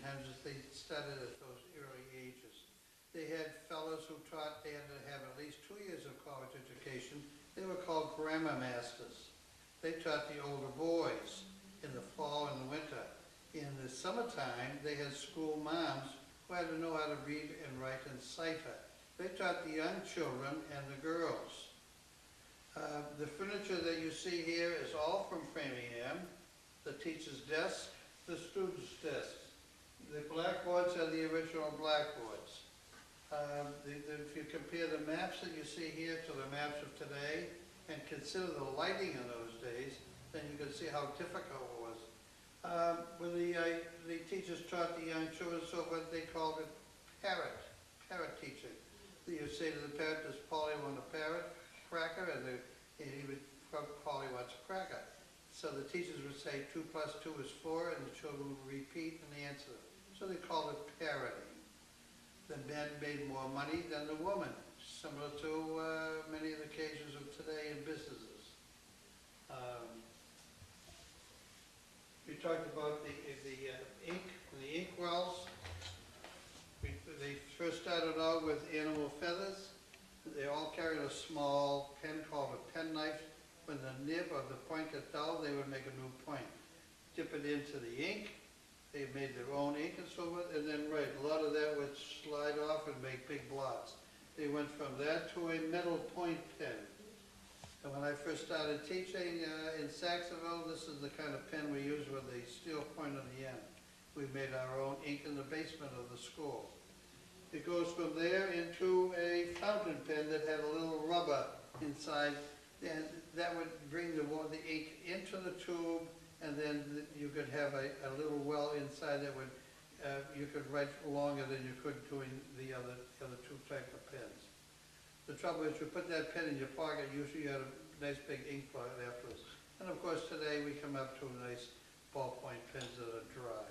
times is they started at those early ages. They had fellows who taught, they had to have at least 2 years of college education. They were called grammar masters. They taught the older boys in the fall and the winter. In the summertime, they had school moms who had to know how to read and write and cipher. They taught the young children and the girls. The furniture that you see here is all from Framingham. The teacher's desk, the student's desks. The blackboards are the original blackboards. If you compare the maps that you see here to the maps of today and consider the lighting in those days, then you can see how difficult it was. When the teachers taught the young children so what they called it parrot teaching. You say to the parrot, does Polly want a parrot cracker? And he would, Polly wants a cracker. So the teachers would say 2 plus 2 is 4, and the children would repeat and answer. So they called it parroting. The men made more money than the woman, similar to many of the cases of today in businesses. We talked about the ink and the ink wells. They first started out with animal feathers. They all carried a small pen called a penknife. When the nib or the point got dull, they would make a new point. Dip it into the ink. They made their own ink and so forth, and then a lot of that would slide off and make big blots. They went from that to a metal point pen. And when I first started teaching in Saxonville, this is the kind of pen we use with a steel point on the end. We made our own ink in the basement of the school. It goes from there into a fountain pen that had a little rubber inside, and that would bring the ink into the tube, and then you could have a little well inside that would, you could write longer than you could doing the other two type of pens. The trouble is, you put that pen in your pocket, usually you had a nice big ink blot afterwards. And of course today we come up to nice ballpoint pens that are dry.